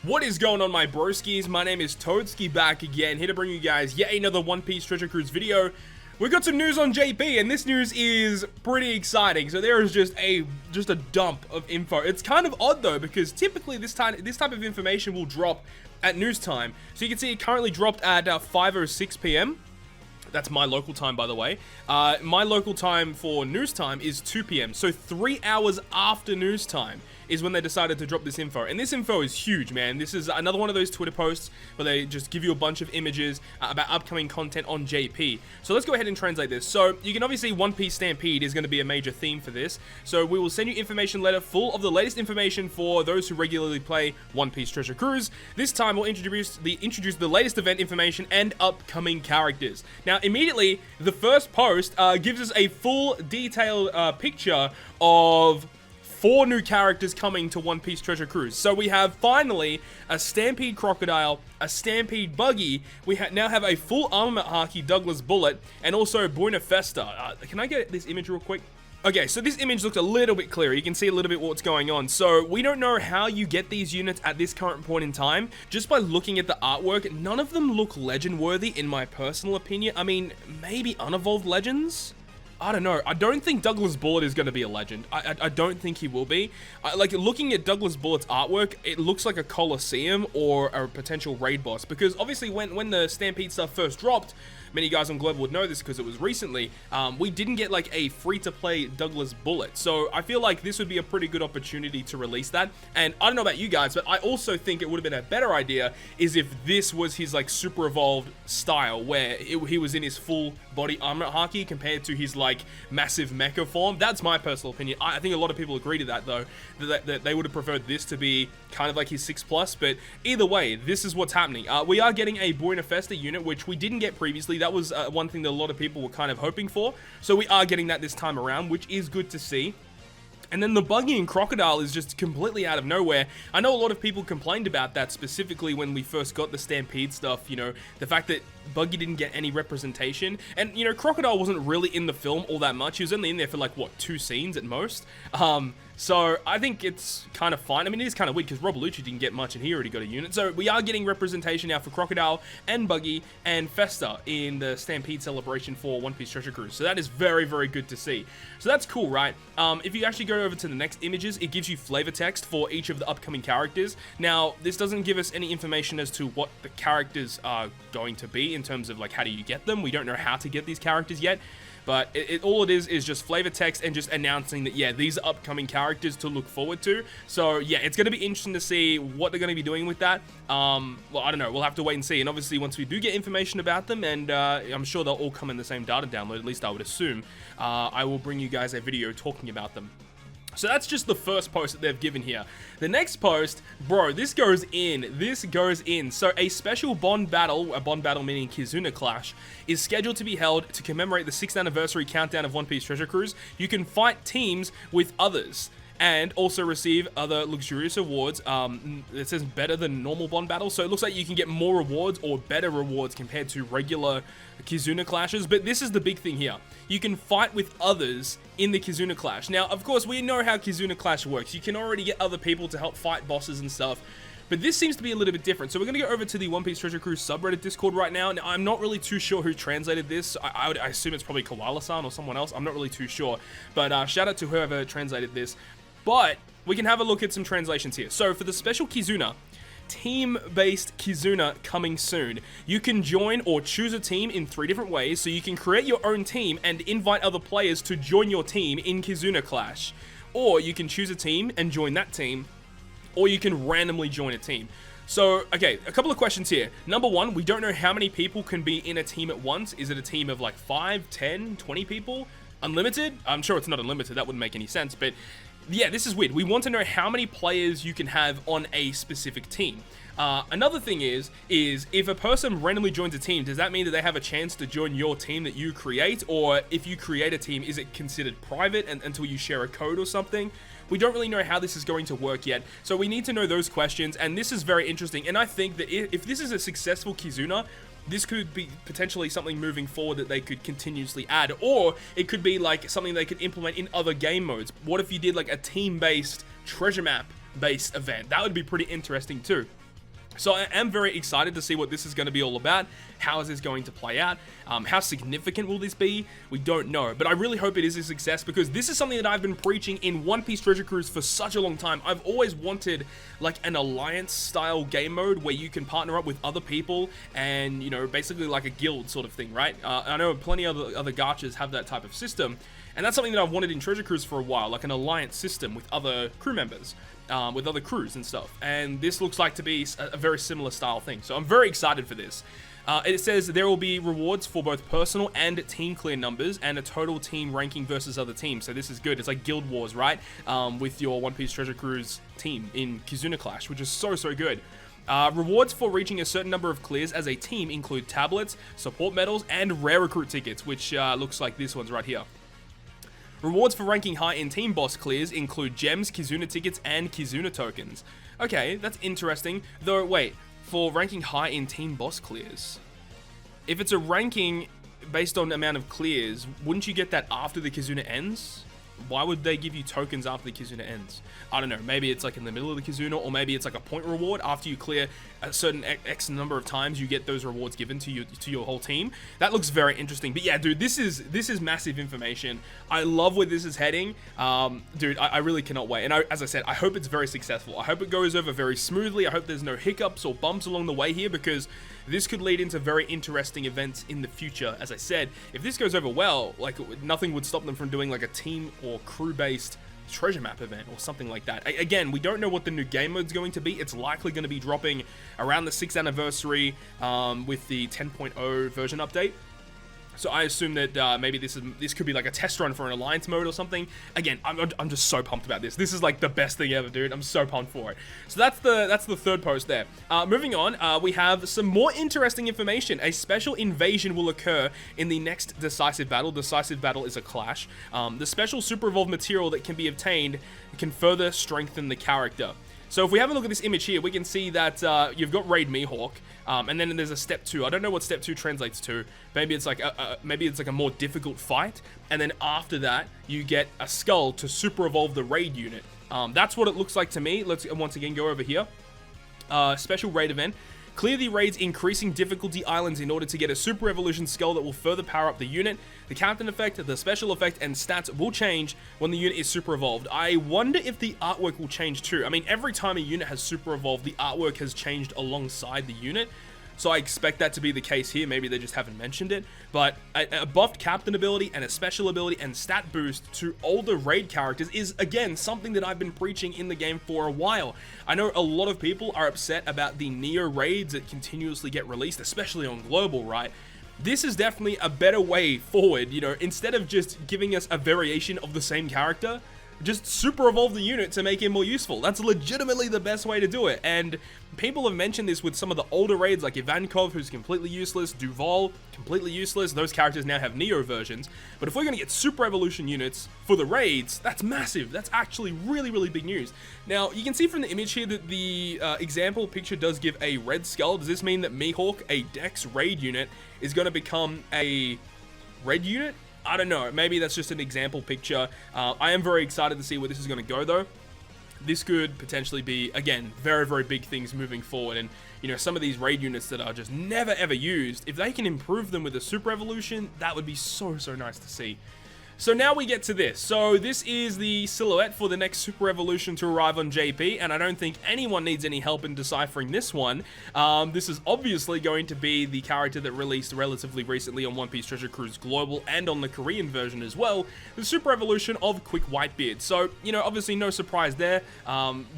What is going on, my broskiis? My name is Toadskii, back again, here to bring you guys yet another One Piece Treasure Cruise video. We got some news on JP, and this news is pretty exciting. So there is just a dump of info. It's kind of odd though, because typically this type of information will drop at news time. So you can see it currently dropped at 5:06 p.m. That's my local time, by the way. My local time for news time is 2 p.m. So 3 hours after news time is when they decided to drop this info. And this info is huge, man. This is another one of those Twitter posts where they just give you a bunch of images about upcoming content on JP. So let's go ahead and translate this. So you can obviously One Piece Stampede is going to be a major theme for this. So we will send you information letter full of the latest information for those who regularly play One Piece Treasure Cruise. This time we'll introduce the latest event information and upcoming characters. Now immediately the first post gives us a full detailed picture of 4 new characters coming to One Piece Treasure Cruise. So we have finally a Stampede Crocodile, a Stampede Buggy. We now have a full armament Haki Douglas Bullet, and also Buena Festa. Can I get this image real quick? Okay, so this image looks a little bit clearer. You can see a little bit what's going on. So we don't know how you get these units at this current point in time. Just by looking at the artwork, none of them look legend worthy in my personal opinion. I mean, maybe unevolved legends? I don't know. I don't think Douglas Bullet is going to be a legend. I don't think he will be. Like, looking at Douglas Bullet's artwork, it looks like a Coliseum or a potential raid boss. Because obviously when the Stampede stuff first dropped, many guys on Global would know this because it was recently, we didn't get like a free-to-play Douglas Bullet. So I feel like this would be a pretty good opportunity to release that. And I don't know about you guys, but I also think it would have been a better idea is if this was his like super evolved style, where he was in his full body armor Haki compared to his like massive mecha form. That's my personal opinion. I think a lot of people agree to that though, that they would have preferred this to be kind of like his 6+, but either way, this is what's happening. We are getting a Buena Festa unit, which we didn't get previously. That was one thing that a lot of people were kind of hoping for, so we are getting that this time around, which is good to see. And then the Buggy and Crocodile is just completely out of nowhere. I know a lot of people complained about that, specifically when we first got the Stampede stuff, you know, the fact that Buggy didn't get any representation. And, you know, Crocodile wasn't really in the film all that much. He was only in there for, like, what, 2 scenes at most? So I think it's kind of fine. I mean, it is kind of weird because Rob Lucci didn't get much and he already got a unit. So we are getting representation now for Crocodile and Buggy and Festa in the Stampede celebration for One Piece Treasure Cruise. So that is very, very good to see. So that's cool, right? If you actually go over to the next images, it gives you flavor text for each of the upcoming characters. Now, this doesn't give us any information as to what the characters are going to be in terms of like how do you get them. We don't know how to get these characters yet. But all it is just flavor text and just announcing that, yeah, these are upcoming characters to look forward to. So, yeah, it's going to be interesting to see what they're going to be doing with that. Well, I don't know. We'll have to wait and see. And obviously, once we do get information about them, and I'm sure they'll all come in the same data download, at least I would assume, I will bring you guys a video talking about them. So that's just the first post that they've given here. The next post, bro, this goes in. So a special bond battle meaning Kizuna Clash, is scheduled to be held to commemorate the 6th anniversary countdown of One Piece Treasure Cruise. You can fight teams with others and also receive other luxurious awards. It says better than normal bond battles, so it looks like you can get more rewards or better rewards compared to regular Kizuna Clashes. But this is the big thing here. You can fight with others in the Kizuna Clash. Now, of course, we know how Kizuna Clash works. You can already get other people to help fight bosses and stuff. But this seems to be a little bit different. So we're going to go over to the One Piece Treasure Cruise subreddit Discord right now. Now, I'm not really too sure who translated this. I assume it's probably Koalla-san or someone else. I'm not really too sure. But shout out to whoever translated this. But we can have a look at some translations here. So for the special Kizuna, team-based Kizuna coming soon. You can join or choose a team in 3 different ways. So you can create your own team and invite other players to join your team in Kizuna Clash. Or you can choose a team and join that team. Or you can randomly join a team. So, okay, a couple of questions here. Number 1, we don't know how many people can be in a team at once. Is it a team of like 5, 10, 20 people? Unlimited? I'm sure it's not unlimited. That wouldn't make any sense. But yeah, this is weird. We want to know how many players you can have on a specific team. Another thing is if a person randomly joins a team, does that mean that they have a chance to join your team that you create? Or if you create a team, is it considered private until you share a code or something? We don't really know how this is going to work yet, so we need to know those questions, and this is very interesting. And I think that if this is a successful Kizuna, this could be potentially something moving forward that they could continuously add, or it could be like something they could implement in other game modes. What if you did like a team-based treasure map based event? That would be pretty interesting too. So I am very excited to see what this is going to be all about. How is this going to play out? How significant will this be? We don't know, but I really hope it is a success, because this is something that I've been preaching in One Piece Treasure Cruise for such a long time. I've always wanted like an alliance style game mode where you can partner up with other people and, you know, basically like a guild sort of thing, right? I know plenty of other gachas have that type of system, and that's something that I've wanted in Treasure Cruise for a while, like an alliance system with other crew members. With other crews and stuff, and this looks like to be a very similar style thing, so I'm very excited for this. It says there will be rewards for both personal and team clear numbers, and a total team ranking versus other teams, so this is good. It's like Guild Wars, right? With your One Piece Treasure Cruise team in Kizuna Clash, which is so good. Rewards for reaching a certain number of clears as a team include tablets, support medals, and rare recruit tickets, which looks like this one's right here. Rewards for ranking high in team boss clears include gems, Kizuna tickets, and Kizuna tokens. Okay, that's interesting. Though, wait, for ranking high in team boss clears, if it's a ranking based on amount of clears, wouldn't you get that after the Kizuna ends? Why would they give you tokens after the Kizuna ends? I don't know, maybe it's like in the middle of the Kizuna, or maybe it's like a point reward. After you clear a certain X number of times, you get those rewards given to your whole team. That looks very interesting. But yeah, dude, this is massive information. I love where this is heading. Dude, I really cannot wait. And as I said, I hope it's very successful. I hope it goes over very smoothly. I hope there's no hiccups or bumps along the way here, because this could lead into very interesting events in the future. As I said, if this goes over well, like, nothing would stop them from doing like a team or crew-based treasure map event or something like that. Again, we don't know what the new game mode's going to be. It's likely going to be dropping around the 6th anniversary with the 10.0 version update. So I assume that maybe this could be like a test run for an alliance mode or something. Again, I'm just so pumped about this. This is like the best thing ever, dude. I'm so pumped for it. So that's the third post there. Moving on, we have some more interesting information. A special invasion will occur in the next decisive battle. Decisive battle is a clash. The special super evolved material that can be obtained can further strengthen the character. So if we have a look at this image here, we can see that you've got Raid Mihawk, and then there's a step 2. I don't know what step 2 translates to. Maybe it's like a more difficult fight, and then after that you get a skull to super evolve the raid unit. That's what it looks like to me. Let's once again go over here. Special raid event. Clear the raid's increasing difficulty islands in order to get a super evolution skull that will further power up the unit. The captain effect, the special effect, and stats will change when the unit is super evolved. I wonder if the artwork will change too. I mean, every time a unit has super evolved, the artwork has changed alongside the unit. So I expect that to be the case here. Maybe they just haven't mentioned it. But a buffed captain ability and a special ability and stat boost to older raid characters is, again, something that I've been preaching in the game for a while. I know a lot of people are upset about the Neo raids that continuously get released, especially on global, right? This is definitely a better way forward. You know, instead of just giving us a variation of the same character, just super evolve the unit to make him more useful. That's legitimately the best way to do it. And people have mentioned this with some of the older raids, like Ivankov, who's completely useless, Duval, completely useless. Those characters now have Neo versions. But if we're going to get super evolution units for the raids, that's massive. That's actually really big news. Now, you can see from the image here that the example picture does give a red skull. Does this mean that Mihawk, a Dex raid unit, is going to become a red unit? I don't know. Maybe that's just an example picture. I am very excited to see where this is going to go, though. This could potentially be, again, very big things moving forward. And, you know, some of these raid units that are just never ever used, if they can improve them with a super evolution, that would be so nice to see. So now we get to this. So this is the silhouette for the next super evolution to arrive on JP, and I don't think anyone needs any help in deciphering this one. This is obviously going to be the character that released relatively recently on One Piece Treasure Cruise Global and on the Korean version as well, the super evolution of Quick Whitebeard. So, you know, obviously no surprise there.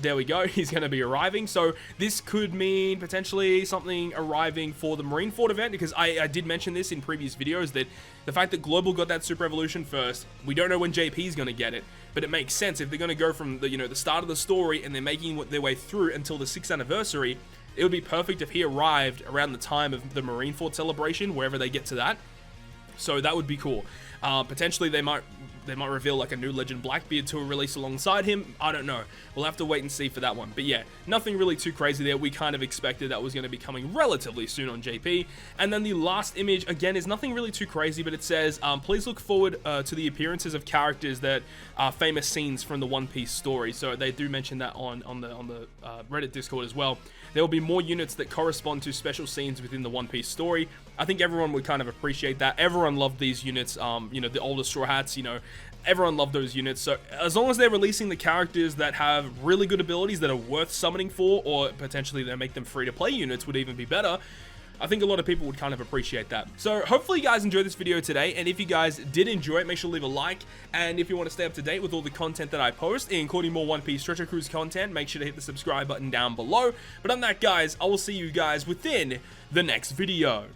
There we go, he's going to be arriving. So this could mean potentially something arriving for the Marineford event, because I did mention this in previous videos, that the fact that Global got that super evolution first, we don't know when JP is going to get it, but it makes sense if they're going to go from the, you know, the start of the story and they're making their way through until the 6th anniversary. It would be perfect if he arrived around the time of the Marineford celebration, wherever they get to that. So that would be cool. Potentially they might reveal like a new Legend Blackbeard to release alongside him. I don't know. We'll have to wait and see for that one. But yeah, nothing really too crazy there. We kind of expected that was going to be coming relatively soon on JP. And then the last image, again, is nothing really too crazy, but it says, please look forward to the appearances of characters that are famous scenes from the One Piece story. So they do mention that on the Reddit Discord as well. There will be more units that correspond to special scenes within the One Piece story. I think everyone would kind of appreciate that. Everyone loved these units, you know, the older Straw Hats, you know, everyone loved those units. So as long as they're releasing the characters that have really good abilities that are worth summoning for, or potentially they make them free to play units would even be better, I think a lot of people would kind of appreciate that. So hopefully you guys enjoyed this video today, and if you guys did enjoy it, make sure to leave a like, and if you want to stay up to date with all the content that I post, including more One Piece Treasure Cruise content, make sure to hit the subscribe button down below. But on that, guys, I will see you guys within the next video.